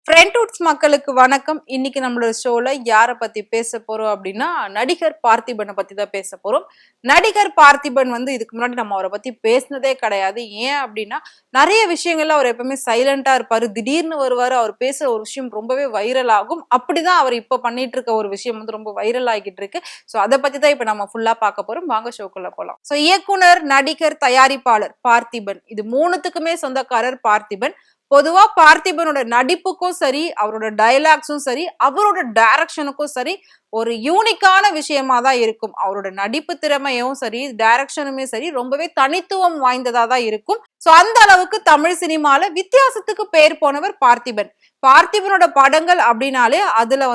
ஃப்ரெண்ட்வுட்ஸ் மக்களுக்கு வணக்கம். இன்னைக்கு நம்மளோட ஷோல யாரை பத்தி பேச போறோம் அப்படின்னா நடிகர் பார்த்திபனை பத்தி தான் பேச போறோம். நடிகர் பார்த்திபன் இதுக்கு முன்னாடி நம்ம அவரை பத்தி பேசினதே கிடையாது. ஏன் அப்படின்னா நிறைய விஷயங்கள்ல அவர் எப்பவுமே சைலண்டா இருப்பாரு. திடீர்னு வருவாரு. அவர் பேசுற ஒரு விஷயம் ரொம்பவே வைரல் ஆகும். அப்படிதான் அவர் இப்ப பண்ணிட்டு இருக்க ஒரு விஷயம் ரொம்ப வைரல் ஆகிட்டு இருக்கு. சோ அதை பத்தி தான் இப்ப நம்ம ஃபுல்லா பார்க்க போறோம். வாங்க ஷோக்குள்ள போலாம். சோ இயக்குனர், நடிகர், தயாரிப்பாளர் பார்த்திபன், இது மூணுத்துக்குமே சொந்தக்காரர் பார்த்திபன். பொதுவா பார்த்திபனோட நடிப்புக்கும் சரி, அவரோட டயலாக்ஸும் சரி, அவரோட டைரக்ஷனுக்கும் சரி ஒரு யூனிக்கான விஷயமா தான் இருக்கும். அவரோட நடிப்பு திறமையும் சரி, டைரக்ஷனுமே சரி ரொம்பவே தனித்துவம் வாய்ந்ததா தான் இருக்கும். சோ அந்த அளவுக்கு தமிழ் சினிமால வித்தியாசத்துக்கு பேர் போனவர் பார்த்திபன். பார்த்திபனோட படங்கள் அப்படின்னாலே அதுல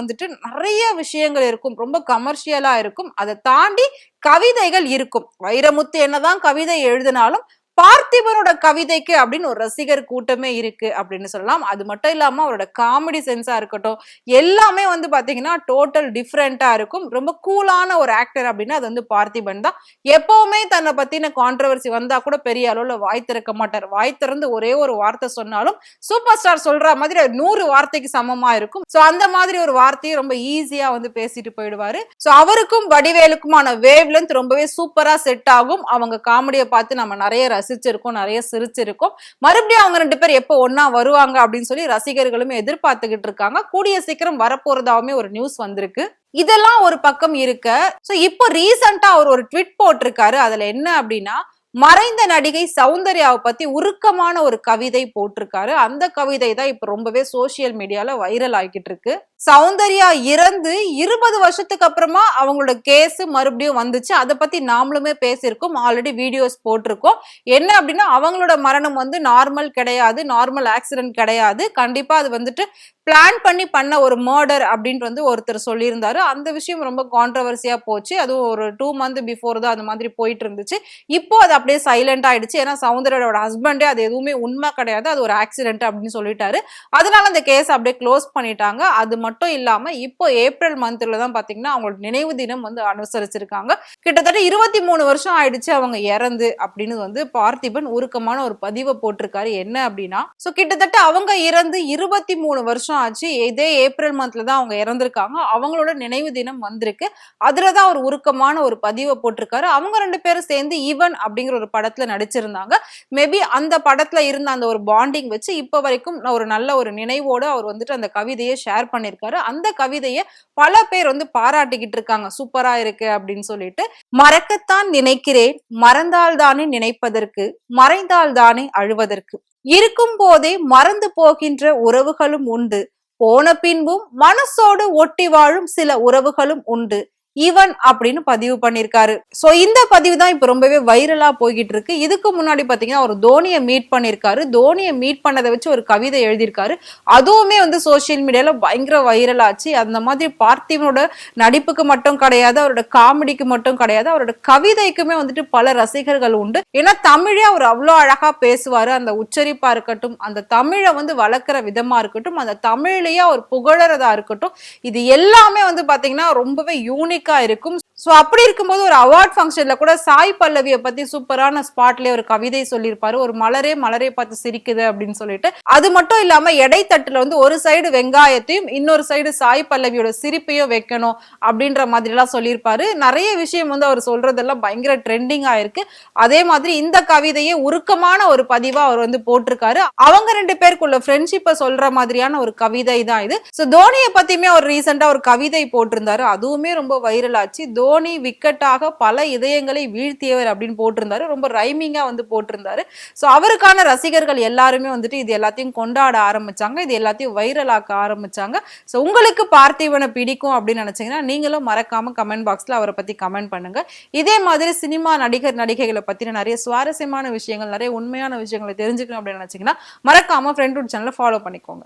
நிறைய விஷயங்கள் இருக்கும். ரொம்ப கமர்ஷியலா இருக்கும். அதை தாண்டி கவிதைகள் இருக்கும். வைரமுத்து என்னதான் கவிதை எழுதினாலும் பார்த்திபனோட கவிதைக்கு அப்படின்னு ஒரு ரசிகர் கூட்டமே இருக்கு அப்படின்னு சொல்லலாம். அது மட்டும் இல்லாம அவரோட காமெடி சென்ஸா இருக்கட்டும், எல்லாமே பாத்தீங்கன்னா டோட்டல் டிஃப்ரெண்டா இருக்கும். ரொம்ப கூலான ஒரு ஆக்டர் அப்படின்னா அது பார்த்திபன் தான். எப்பவுமே தன்னை பத்தின கான்ட்ரவர்சி வந்தா கூட பெரிய அளவுல வாய் திறக்க மாட்டார். வாய் திறந்து ஒரே ஒரு வார்த்தை சொன்னாலும் சூப்பர் ஸ்டார் சொல்ற மாதிரி 100 வார்த்தைக்கு சமமா இருக்கும். சோ அந்த மாதிரி ஒரு வார்த்தையை ரொம்ப ஈஸியா பேசிட்டு போயிடுவாரு. சோ அவருக்கும் வடிவேலுக்குமான வேவ் லென்த் ரொம்பவே சூப்பரா செட் ஆகும். அவங்க காமெடியை பார்த்து நம்ம நிறைய ரசிச்சிருக்கோம், நிறைய சிரிச்சிருக்கோம். மறுபடியும் அவங்க 2 பேர் எப்போ ஒன்னா வருவாங்க அப்படின்னு சொல்லி ரசிகர்களுமே எதிர்பார்த்துக்கிட்டு இருக்காங்க. கூடிய சீக்கிரம் வரப்போறதாவுமே ஒரு நியூஸ் வந்திருக்கு. இதெல்லாம் ஒரு பக்கம் இருக்க, சோ இப்போ ரீசெண்டா அவர் ஒரு ட்வீட் போட்டிருக்காரு. அதுல என்ன அப்படின்னா, மறைந்த நடிகை சௌந்தர்யாவை பத்தி உருக்கமான ஒரு கவிதை போட்டிருக்காரு. அந்த கவிதை தான் இப்ப ரொம்பவே சோசியல் மீடியால வைரல் ஆகிட்டு இருக்கு. சௌந்தர்யா இறந்து 20 வருஷத்துக்கு அப்புறமா அவங்களோட கேஸ் மறுபடியும் வந்துச்சு. அதை பத்தி நாமளுமே பேசியிருக்கோம், ஆல்ரெடி வீடியோஸ் போட்டிருக்கோம். என்ன அப்படின்னா அவங்களோட மரணம் நார்மல் கிடையாது, நார்மல் ஆக்சிடென்ட் கிடையாது. கண்டிப்பா அது பிளான் பண்ண ஒரு மர்டர் அப்படின்ட்டு ஒருத்தர் சொல்லியிருந்தாரு. அந்த விஷயம் ரொம்ப கான்ட்ரவர்சியா போச்சு. அதுவும் ஒரு 2 மந்த் பிஃபோர் தான் அந்த மாதிரி போயிட்டு இருந்துச்சு. இப்போ அது அப்படியே சைலண்ட் ஆயிடுச்சு. ஏன்னா சௌந்தர்யோட ஹஸ்பண்டே அது எதுவுமே உண்மை கிடையாது, அது ஒரு ஆக்சிடென்ட் அப்படின்னு சொல்லிட்டாரு. அதனால அந்த கேஸ் அப்படியே க்ளோஸ் பண்ணிட்டாங்க. அது மட்டும் இல்லாம இப்போ ஏப்ரல் மந்த்ல தான் பாத்தீங்கன்னா அவங்களோட நினைவு தினம் அனுசரிச்சிருக்காங்க. கிட்டத்தட்ட 23 வருஷம் ஆயிடுச்சு அவங்க இறந்து அப்படின்னு பார்த்திபன் உருக்கமான ஒரு பதிவை போட்டிருக்காரு. என்ன அப்படின்னா, சோ கிட்டத்தட்ட அவங்க இறந்து 23 வருஷம் ஆச்சு. இதே ஏப்ரல் மந்த்ல தான் அவங்க இறந்திருக்காங்க. அவங்களோட நினைவு தினம் வந்திருக்கு. அதுலதான் ஒரு உருக்கமான ஒரு பதிவை போட்டிருக்காரு. அவங்க 2 பேரும் சேர்ந்து ஈவன் அப்படிங்கிற ஒரு படத்துல நடிச்சிருந்தாங்க. மேபி அந்த படத்துல இருந்த அந்த ஒரு பாண்டிங் வச்சு இப்ப வரைக்கும் ஒரு நல்ல ஒரு நினைவோட அவர் அந்த கவிதையை ஷேர் பண்ணிருக்காரு. அந்த கவிதையை பல பேர் பாராட்டிக்கிட்டு இருக்காங்க, சூப்பரா இருக்கு அப்படின்னு சொல்லிட்டு. மறக்கத்தான் நினைக்கிறேன், மறந்தால் தானே நினைப்பதற்கு, மறைந்தால் தானே அழுவதற்கு, இருக்கும் போதே மறந்து போகின்ற உறவுகளும் உண்டு, போன பின்பும் மனசோடு ஒட்டி வாழும் சில உறவுகளும் உண்டு ஈவன் அப்படின்னு பதிவு பண்ணிருக்காரு. சோ இந்த பதிவு தான் இப்ப ரொம்பவே வைரலா போய்கிட்டு இருக்கு. இதுக்கு முன்னாடி பாத்தீங்கன்னா ஒரு தோனியை மீட் பண்ணிருக்காரு. தோனியை மீட் பண்ணதை வச்சு ஒரு கவிதை எழுதியிருக்காரு. அதுவுமே சோசியல் மீடியால பயங்கர வைரல் ஆச்சு. அந்த மாதிரி பார்த்திபனோட நடிப்புக்கு மட்டும் கிடையாது, அவரோட காமெடிக்கு மட்டும் கிடையாது, அவரோட கவிதைக்குமே பல ரசிகர்கள் உண்டு. ஏன்னா தமிழே அவர் அவ்வளவு அழகா பேசுவாரு. அந்த உச்சரிப்பா இருக்கட்டும், அந்த தமிழை வளர்க்கிற விதமா இருக்கட்டும், அந்த தமிழ்லயே அவர் புகழறதா இருக்கட்டும், இது எல்லாமே பாத்தீங்கன்னா ரொம்பவே யூனிக் இருக்கும். சோ அப்படி இருக்கும்போது ஒரு அவார்ட் ஃபங்க்ஷன்ல கூட சாய் பல்லவியை பத்தி சூப்பரான ஸ்பாட்லயே ஒரு கவிதை சொல்லியிருப்பாரு. ஒரு மலரே மலரே பார்த்து சிரிக்குது அப்படின்னு சொல்லிட்டு. அது மட்டும் இல்லாம எடைத்தட்டுல ஒரு சைடு வெங்காயத்தையும் இன்னொரு சைடு சாய் பல்லவியோட சிரிப்பையும் வைக்கணும் அப்படின்ற மாதிரி எல்லாம் சொல்லியிருப்பாரு. நிறைய விஷயம் அவர் சொல்றதெல்லாம் பயங்கர ட்ரெண்டிங் ஆயிருக்கு. அதே மாதிரி இந்த கவிதையை உருக்கமான ஒரு பதிவா அவர் போட்டிருக்காரு. அவங்க 2 பேருக்குள்ள ஃப்ரெண்ட்ஷிப்பை சொல்ற மாதிரியான ஒரு கவிதை தான் இது. சோ தோனியை பத்தியுமே ஒரு ரீசெண்டா ஒரு கவிதை போட்டிருந்தாரு. அதுவுமே ரொம்ப வைரல் ஆச்சு. தோனி விக்கெட்டாக பல இதயங்களை வீழ்த்தியவர் அப்படின்னு போட்டிருந்தாரு. ரொம்ப ரைமிங்கா போட்டிருந்தாரு. சோ அவருக்கான ரசிகர்கள் எல்லாருமே இது எல்லாத்தையும் கொண்டாட ஆரம்பிச்சாங்க. இது எல்லாத்தையும் வைரல் ஆக்க ஆரம்பிச்சாங்க. சோ உங்களுக்கு பார்த்திபனை பிடிக்கும் அப்படின்னு நினைச்சீங்கன்னா நீங்களும் மறக்காம கமெண்ட் பாக்ஸ்ல அவரை பத்தி கமெண்ட் பண்ணுங்க. இதே மாதிரி சினிமா நடிகர் நடிகைகளை பத்தின நிறைய சுவாரஸ்யமான விஷயங்கள், நிறைய உண்மையான விஷயங்களை தெரிஞ்சுக்கணும் அப்படின்னு நினைச்சீங்கன்னா மறக்காம ஃப்ரெண்ட்வுட் சேனலை ஃபாலோ பண்ணிக்கோங்க.